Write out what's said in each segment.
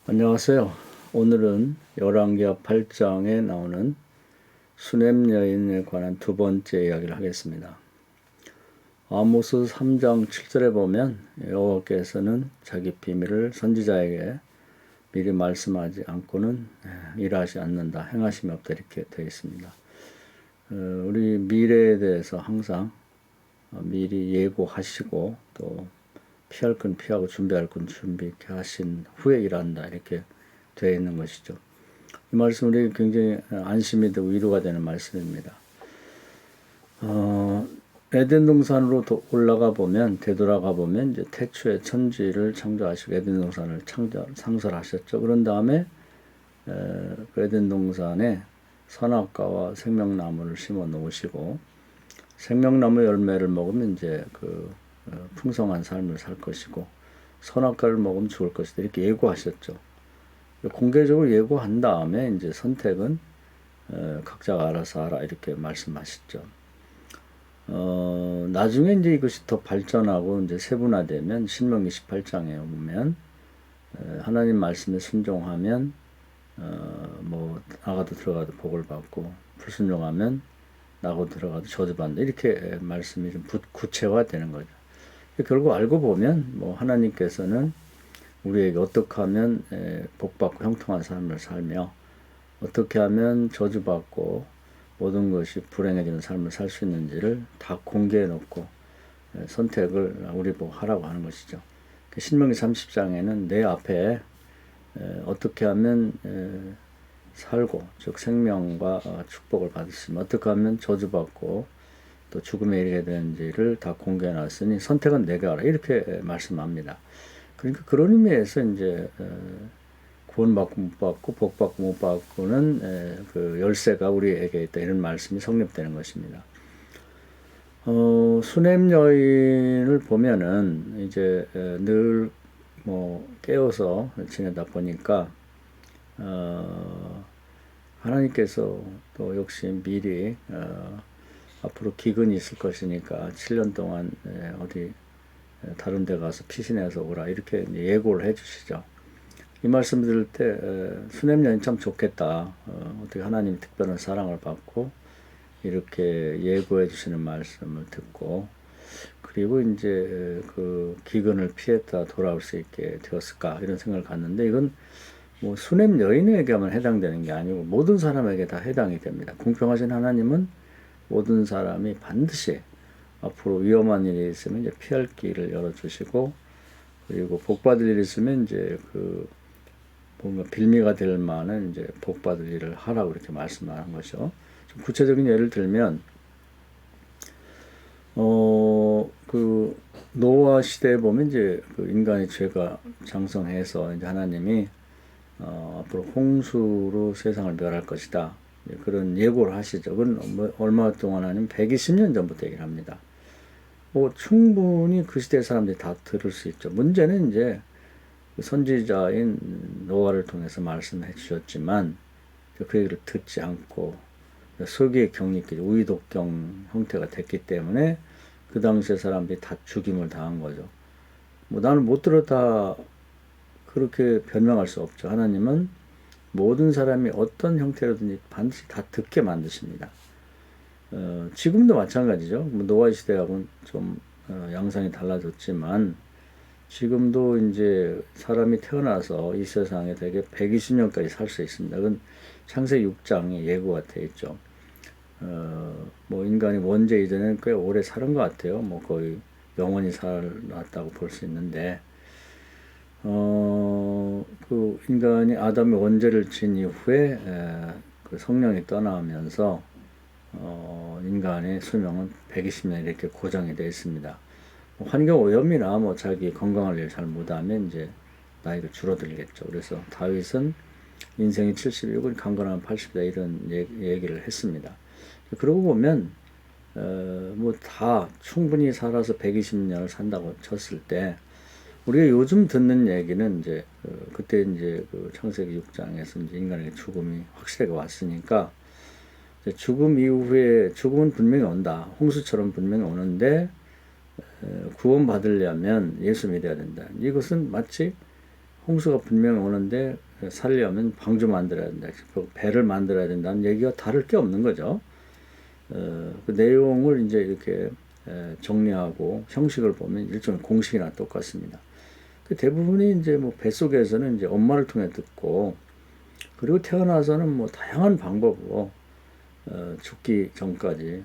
안녕하세요. 오늘은 열왕기하 8장에 나오는 수넴 여인에 관한 두 번째 이야기를 하겠습니다. 아모스 3장 7절에 보면 여호와께서는 자기 비밀을 선지자에게 미리 말씀하지 않고는 일하지 않는다, 행하심이 없다 이렇게 되어 있습니다. 우리 미래에 대해서 항상 미리 예고하시고 또 피할 건 피하고 준비할 건 준비 이렇게 하신 후에 일한다 이렇게 되어 있는 것이죠. 이 말씀 우리 굉장히 안심이 되고 위로가 되는 말씀입니다. 에덴 동산으로 올라가 보면 되돌아가 보면 이제 태초에 천지를 창조하시고 에덴 동산을 상설하셨죠. 그런 다음에 그 에덴 동산에 선악과와 생명나무를 심어 놓으시고 생명나무 열매를 먹으면 이제 풍성한 삶을 살 것이고 선악과를 먹으면 죽을 것이다 이렇게 예고하셨죠. 공개적으로 예고한 다음에 이제 선택은 각자가 알아서 하라 이렇게 말씀하셨죠. 나중에 이제 이것이 더 발전하고 이제 세분화되면 신명기 18장에 보면 하나님 말씀에 순종하면 나가도 들어가도 복을 받고 불순종하면 나가도 들어가도 저주받는다 이렇게 말씀이 좀 구체화되는 거죠. 결국 알고 보면 하나님께서는 우리에게 어떻게 하면 복받고 형통한 삶을 살며 어떻게 하면 저주받고 모든 것이 불행해지는 삶을 살 수 있는지를 다 공개해 놓고 선택을 우리 보고 하라고 하는 것이죠. 신명기 30장에는 내 앞에 어떻게 하면 살고 즉 생명과 축복을 받으시면 어떻게 하면 저주받고 또 죽음에 이르게 되는지를 다 공개해 놨으니 선택은 내가 하라 이렇게 말씀합니다. 그러니까 그런 의미에서 이제 구원받고 못 받고 복받고 못 받고는 그 열쇠가 우리에게 있다 이런 말씀이 성립되는 것입니다. 수넴 여인을 보면은 이제 늘 깨어서 지내다 보니까 하나님께서 또 역시 미리 앞으로 기근이 있을 것이니까 7년 동안 어디 다른 데 가서 피신해서 오라 이렇게 예고를 해 주시죠. 이 말씀 들을 때 수넴 여인 참 좋겠다. 어떻게 하나님 특별한 사랑을 받고 이렇게 예고해 주시는 말씀을 듣고 그리고 이제 그 기근을 피했다 돌아올 수 있게 되었을까 이런 생각을 갖는데 이건 수넴 여인에게만 해당되는 게 아니고 모든 사람에게 다 해당이 됩니다. 공평하신 하나님은 모든 사람이 반드시 앞으로 위험한 일이 있으면 이제 피할 길을 열어주시고 그리고 복받을 일이 있으면 이제 뭔가 빌미가 될 만한 이제 복받을 일을 하라고 이렇게 말씀하는 거죠. 좀 구체적인 예를 들면 노아 시대에 보면 이제 인간의 죄가 장성해서 이제 하나님이 앞으로 홍수로 세상을 멸할 것이다. 그런 예고를 하시죠. 그건 얼마 동안 아니면 120년 전부터 얘기를 합니다. 충분히 그 시대 사람들이 다 들을 수 있죠. 문제는 이제 선지자인 노아를 통해서 말씀해 주셨지만 그 얘기를 듣지 않고 서기의 경리끼리 우의독경 형태가 됐기 때문에 그 당시에 사람들이 다 죽임을 당한 거죠. 나는 못 들었다 그렇게 변명할 수 없죠. 하나님은 모든 사람이 어떤 형태로든지 반드시 다 듣게 만드십니다. 지금도 마찬가지죠. 노아 시대하고는 좀 양상이 달라졌지만 지금도 이제 사람이 태어나서 이 세상에 대개 120년까지 살 수 있습니다. 그건 창세기 6장에 예고가 되어 있죠. 인간이 원죄 이전에는 꽤 오래 사는 것 같아요. 거의 영원히 살았다고 볼 수 있는데 그 인간이 아담의 원죄를 진 이후에 그 성령이 떠나면서 인간의 수명은 120년 이렇게 고정이 되어 있습니다. 환경 오염이나 자기 건강을 위해 잘 못하면 이제 나이가 줄어들겠죠. 그래서 다윗은 인생이 70이고 강건하면 80이다 이런 얘기를 했습니다. 그러고 보면 다 충분히 살아서 120년을 산다고 쳤을 때 우리가 요즘 듣는 얘기는 이제 그때 이제 창세기 6장에서 이제 인간에게 죽음이 확실하게 왔으니까 죽음 이후에 죽음은 분명히 온다. 홍수처럼 분명히 오는데 구원 받으려면 예수 믿어야 된다. 이것은 마치 홍수가 분명히 오는데 살려면 방주 만들어야 된다. 배를 만들어야 된다는 얘기가 다를 게 없는 거죠. 그 내용을 이제 이렇게 정리하고 형식을 보면 일종의 공식이나 똑같습니다. 그 대부분이 이제 뭐 뱃속에서는 이제 엄마를 통해 듣고, 그리고 태어나서는 뭐 다양한 방법으로 죽기 전까지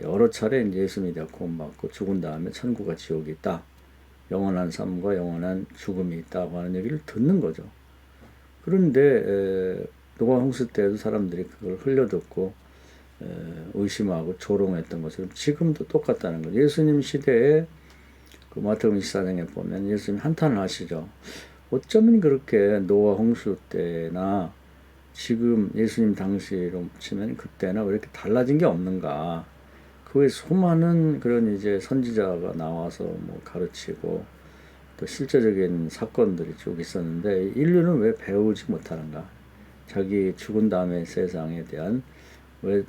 여러 차례 이제 예수 믿어 구원받고 죽은 다음에 천국과 지옥이 있다, 영원한 삶과 영원한 죽음이 있다고 하는 얘기를 듣는 거죠. 그런데 노아 홍수 때도 사람들이 그걸 흘려듣고 의심하고 조롱했던 것처럼 지금도 똑같다는 거죠. 예수님 시대에 그 마태복음 24장에 보면 예수님 한탄을 하시죠. 어쩌면 그렇게 노아 홍수 때나 지금 예수님 당시로 치면 그때나 왜 이렇게 달라진 게 없는가. 그 외에 수많은 그런 이제 선지자가 나와서 뭐 가르치고 또 실제적인 사건들이 쭉 있었는데 인류는 왜 배우지 못하는가. 자기 죽은 다음에 세상에 대한 왜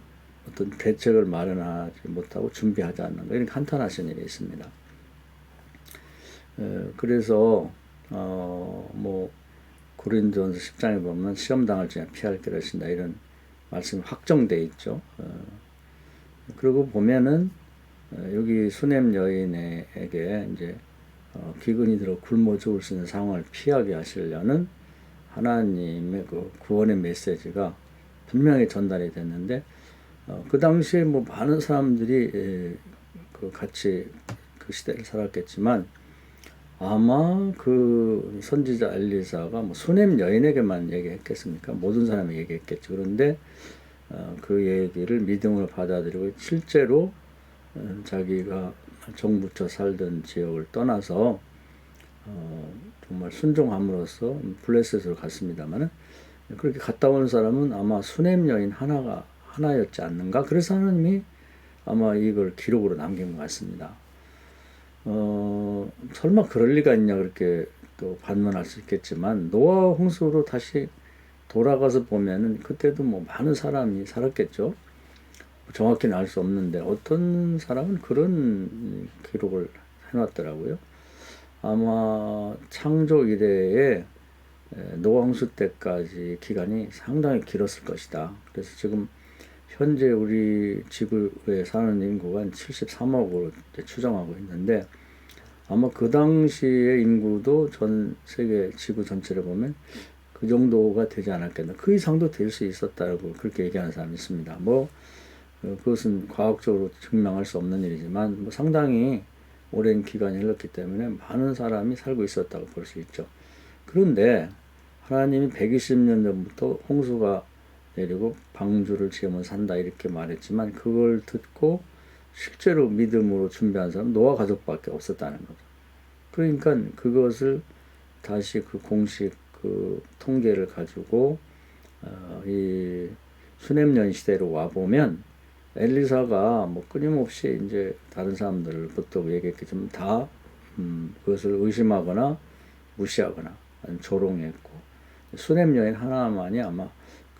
어떤 대책을 마련하지 못하고 준비하지 않는가. 이렇게 한탄하시는 일이 있습니다. 그래서 뭐 고린도전서 10장에 보면 시험 당할 중에 피할 길을 하신다, 이런 말씀이 확정돼 있죠. 그리고 보면은 여기 수냄 여인에게 이제 기근이 들어 굶어 죽을 수 있는 상황을 피하게 하시려는 하나님의 그 구원의 메시지가 분명히 전달이 됐는데, 그 당시에 뭐 많은 사람들이 그 같이 그 시대를 살았겠지만 아마 그 선지자 엘리사가 뭐 수냄 여인에게만 얘기했겠습니까? 모든 사람이 얘기했겠죠. 그런데 그 얘기를 믿음으로 받아들이고 실제로 자기가 정부처 살던 지역을 떠나서 정말 순종함으로써 블레셋으로 갔습니다만, 그렇게 갔다 온 사람은 아마 수냄 여인 하나였지 않는가. 그래서 하나님이 아마 이걸 기록으로 남긴 것 같습니다. 설마 그럴 리가 있냐 그렇게 또 반문할 수 있겠지만, 노아 홍수로 다시 돌아가서 보면은 그때도 뭐 많은 사람이 살았겠죠. 정확히는 알 수 없는데 어떤 사람은 그런 기록을 해놨더라고요. 아마 창조 이래에 노아 홍수 때까지 기간이 상당히 길었을 것이다. 그래서 지금 현재 우리 지구에 사는 인구가 한 73억으로 추정하고 있는데, 아마 그 당시의 인구도 전 세계 지구 전체를 보면 그 정도가 되지 않았겠나. 그 이상도 될 수 있었다고 그렇게 얘기하는 사람이 있습니다. 뭐 그것은 과학적으로 증명할 수 없는 일이지만 뭐 상당히 오랜 기간이 흘렀기 때문에 많은 사람이 살고 있었다고 볼 수 있죠. 그런데 하나님이 120년 전부터 홍수가 내리고 방주를 지으면 산다 이렇게 말했지만, 그걸 듣고 실제로 믿음으로 준비한 사람은 노아 가족밖에 없었다는 거죠. 그러니까 그것을 다시 그 공식 그 통계를 가지고 이 수냄년 시대로 와 보면 엘리사가 뭐 끊임없이 이제 다른 사람들부터 얘기했겠지만 다 그것을 의심하거나 무시하거나 조롱했고, 수냄 여인 하나만이 아마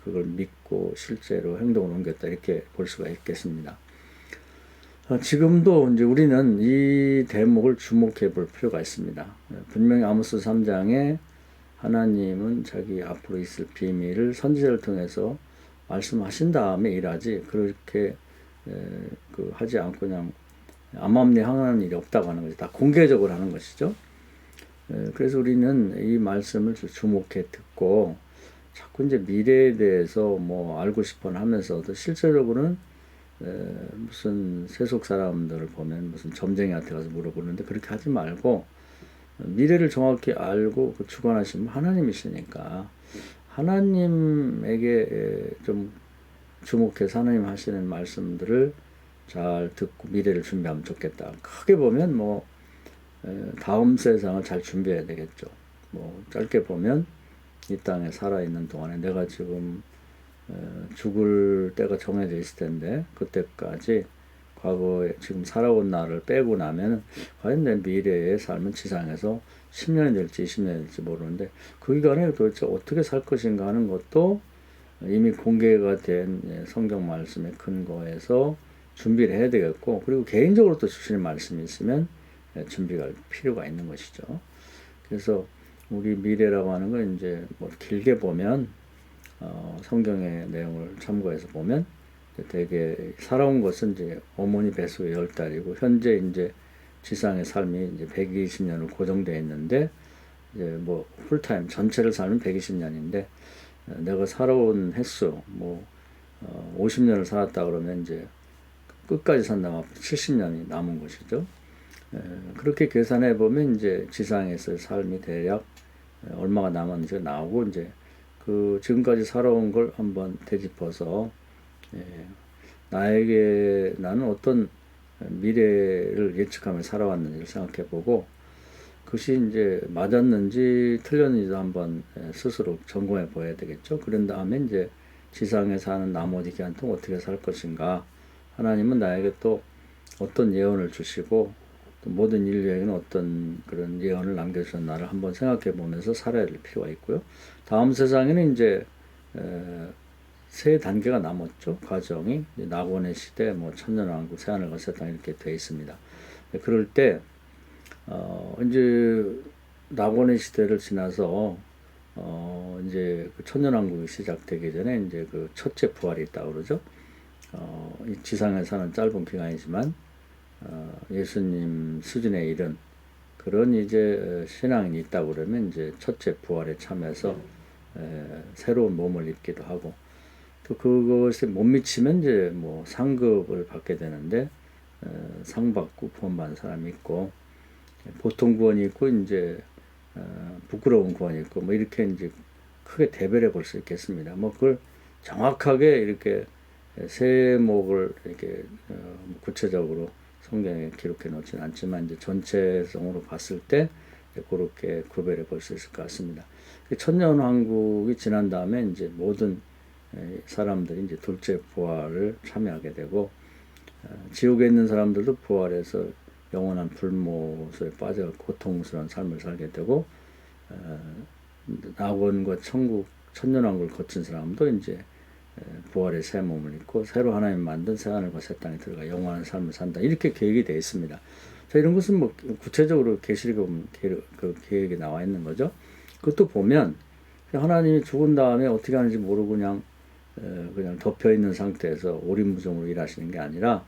그걸 믿고 실제로 행동을 옮겼다 이렇게 볼 수가 있겠습니다. 지금도 이제 우리는 이 대목을 주목해 볼 필요가 있습니다. 분명히 아모스 3장에 하나님은 자기 앞으로 있을 비밀을 선지자를 통해서 말씀하신 다음에 일하지, 그렇게 그 하지 않고 그냥 암암리 하는 일이 없다고 하는 거죠. 다 공개적으로 하는 것이죠. 그래서 우리는 이 말씀을 주목해 듣고 자꾸 이제 미래에 대해서 뭐 알고 싶어 하면서도 실제로는 무슨 세속 사람들을 보면 무슨 점쟁이한테 가서 물어보는데 그렇게 하지 말고 미래를 정확히 알고 그 주관하시면 하나님이시니까 하나님에게 좀 주목해서 하나님 하시는 말씀들을 잘 듣고 미래를 준비하면 좋겠다. 크게 보면 뭐 다음 세상을 잘 준비해야 되겠죠. 뭐 짧게 보면 이 땅에 살아있는 동안에 내가 지금 죽을 때가 정해져 있을 텐데, 그때까지 과거에 지금 살아온 날을 빼고 나면 과연 내 미래의 삶은 지상에서 10년이 될지 20년이 될지 모르는데 그 기간에 도대체 어떻게 살 것인가 하는 것도 이미 공개가 된 성경 말씀의 근거에서 준비를 해야 되겠고, 그리고 개인적으로 또 주시는 말씀이 있으면 준비가 필요가 있는 것이죠. 그래서 우리 미래라고 하는 건 이제 뭐 길게 보면 성경의 내용을 참고해서 보면 되게 살아온 것은 이제 어머니 뱃속의 10달이고 현재 이제 지상의 삶이 이제 120년으로 고정되어 있는데 이제 뭐 풀타임 전체를 살면 120년인데 내가 살아온 횟수 뭐 50년을 살았다 그러면 이제 끝까지 산다면 70년이 남은 것이죠. 그렇게 계산해 보면 이제 지상에서의 삶이 대략 얼마가 남았는지 나오고 이제 그 지금까지 살아온 걸 한번 되짚어서 나에게 나는 어떤 미래를 예측하며 살아왔는지를 생각해 보고 그것이 이제 맞았는지 틀렸는지도 한번 스스로 점검해 보아야 되겠죠. 그런 다음에 이제 지상에 사는 나머지 기간 동안 어떻게 살 것인가. 하나님은 나에게 또 어떤 예언을 주시고 또 모든 인류에게는 어떤 그런 예언을 남겨주신 나를 한번 생각해 보면서 살아야 될 필요가 있고요. 다음 세상에는 이제 세 단계가 남았죠. 과정이 낙원의 시대, 뭐 천년왕국, 새하늘과 새 땅 이렇게 되어 있습니다. 그럴 때 이제 낙원의 시대를 지나서 이제 그 천년왕국이 시작되기 전에 이제 그 첫째 부활이 있다고 그러죠. 이 지상에 사는 짧은 기간이지만 예수님 수준에 이른 그런 이제 신앙이 있다고 그러면 이제 첫째 부활에 참여해서 새로운 몸을 입기도 하고 또 그것에 못 미치면 이제 뭐 상급을 받게 되는데 상 받고 구원받는 사람이 있고 보통 구원이 있고 이제 부끄러운 구원이 있고 뭐 이렇게 이제 크게 대별해 볼 수 있겠습니다. 뭐 그걸 정확하게 이렇게 세목을 이렇게 구체적으로 성경에 기록해 놓지는 않지만 이제 전체성으로 봤을 때 그렇게 구별해 볼 수 있을 것 같습니다. 천년 왕국이 지난 다음에 이제 모든 사람들이 이제 둘째 부활을 참여하게 되고 지옥에 있는 사람들도 부활해서 영원한 불못에 빠져 고통스러운 삶을 살게 되고 낙원과 천국 천년왕국을 거친 사람도 이제 부활의 새 몸을 입고 새로 하나님 만든 새 하늘과 새 땅에 들어가 영원한 삶을 산다 이렇게 계획이 되어 있습니다. 자, 이런 것은 뭐 구체적으로 계시록에 보면 그 계획이 나와 있는 거죠. 그것도 보면 하나님이 죽은 다음에 어떻게 하는지 모르고 그냥 덮여 있는 상태에서 오리무중으로 일하시는 게 아니라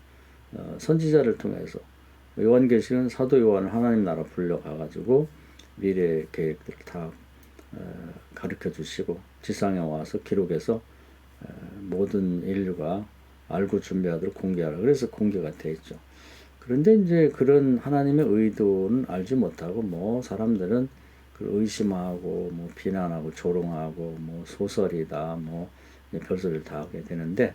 선지자를 통해서 요한계시는 사도 요한을 하나님 나라 불려가가지고 미래의 계획들을 다 가르쳐 주시고 지상에 와서 기록해서 모든 인류가 알고 준비하도록 공개하라. 그래서 공개가 돼 있죠. 그런데 이제 그런 하나님의 의도는 알지 못하고 뭐 사람들은 그걸 의심하고 뭐 비난하고 조롱하고 뭐 소설이다 뭐 별소리를 다 하게 되는데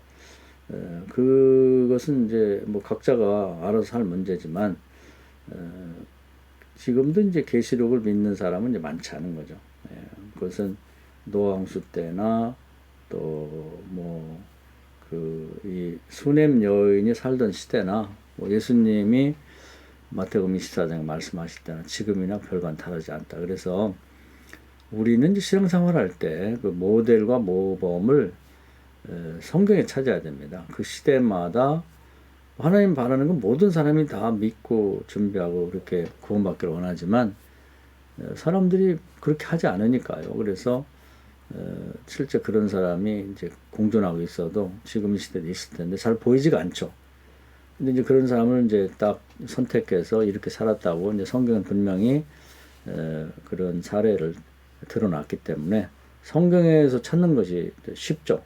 그것은 이제 뭐 각자가 알아서 할 문제지만 지금도 이제 계시록을 믿는 사람은 이제 많지 않은 거죠. 그것은 노아 홍수 때나 또 뭐 이 수넴 여인이 살던 시대나 뭐 예수님이 마태복음 24장에 말씀하실 때나 지금이나 별반 다르지 않다. 그래서 우리는 이제 신앙생활할 때 그 모델과 모범을 성경에 찾아야 됩니다. 그 시대마다 하나님 바라는 건 모든 사람이 다 믿고 준비하고 그렇게 구원받기를 원하지만 사람들이 그렇게 하지 않으니까요. 그래서 실제 그런 사람이 이제 공존하고 있어도 지금 이 시대도 있을 텐데 잘 보이지가 않죠. 근데 이제 그런 사람을 이제 딱 선택해서 이렇게 살았다고 이제 성경은 분명히 그런 사례를 드러났기 때문에 성경에서 찾는 것이 쉽죠.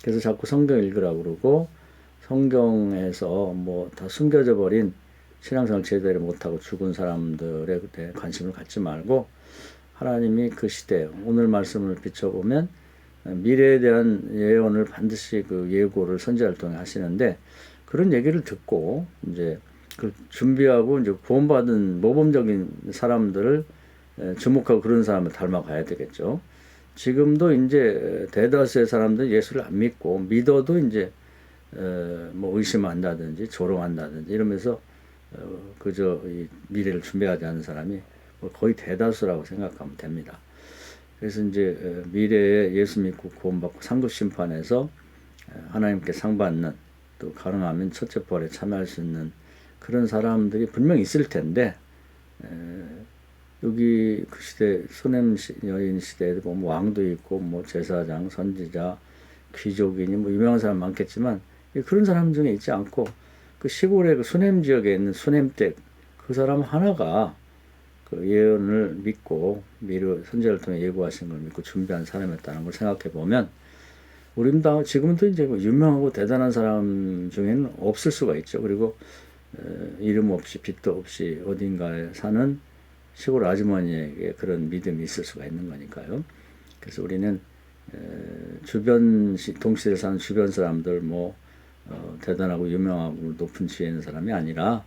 그래서 자꾸 성경 읽으라고 그러고 성경에서 뭐 다 숨겨져 버린 신앙생활 제대로 못하고 죽은 사람들에 대해 관심을 갖지 말고 하나님이 그 시대 오늘 말씀을 비춰보면 미래에 대한 예언을 반드시 그 예고를 선지자를 통해 하시는데 그런 얘기를 듣고 이제 그 준비하고 이제 구원받은 모범적인 사람들을 주목하고 그런 사람을 닮아가야 되겠죠. 지금도 이제 대다수의 사람들은 예수를 안 믿고 믿어도 이제 뭐 의심한다든지 조롱한다든지 이러면서 그저 이 미래를 준비하지 않은 사람이 거의 대다수라고 생각하면 됩니다. 그래서 이제 미래에 예수 믿고 구원받고 상급 심판에서 하나님께 상 받는 또 가능하면 첫째 부활에 참여할 수 있는 그런 사람들이 분명히 있을 텐데 여기 그 시대 수냄 여인 시대에도 보면 왕도 있고 뭐 제사장, 선지자, 귀족이니 뭐 유명한 사람 많겠지만 그런 사람 중에 있지 않고 그 시골의 그 수냄 지역에 있는 수냄댁 그 사람 하나가 그 예언을 믿고 미르 선지자를 통해 예고하신 걸 믿고 준비한 사람이었다는 걸 생각해 보면 우리는 다 지금도 이제 뭐 유명하고 대단한 사람 중에는 없을 수가 있죠. 그리고 이름 없이 빚도 없이 어딘가에 사는 시골 아주머니에게 그런 믿음이 있을 수가 있는 거니까요. 그래서 우리는 주변 동시대에 사는 주변 사람들 뭐 대단하고 유명하고 높은 지혜 있는 사람이 아니라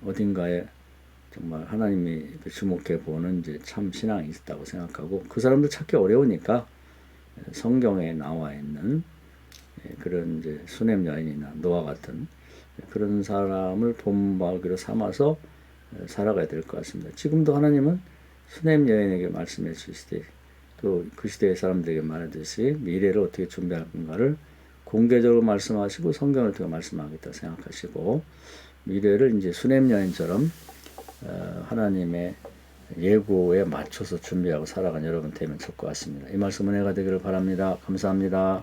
어딘가에 정말 하나님이 주목해 보는 이제 참 신앙이 있다고 생각하고 그 사람도 찾기 어려우니까 성경에 나와 있는 그런 이제 수냄 여인이나 노아 같은 그런 사람을 본보기로 삼아서 살아가야 될 것 같습니다. 지금도 하나님은 수냄 여인에게 말씀해 주시되 또 그 시대의 사람들에게 말하듯이 미래를 어떻게 준비할 건가를 공개적으로 말씀하시고 성경을 통해 말씀하겠다 생각하시고 미래를 이제 수냄 여인처럼 하나님의 예고에 맞춰서 준비하고 살아간 여러분 되면 좋을 것 같습니다. 이 말씀 은혜가 되기를 바랍니다. 감사합니다.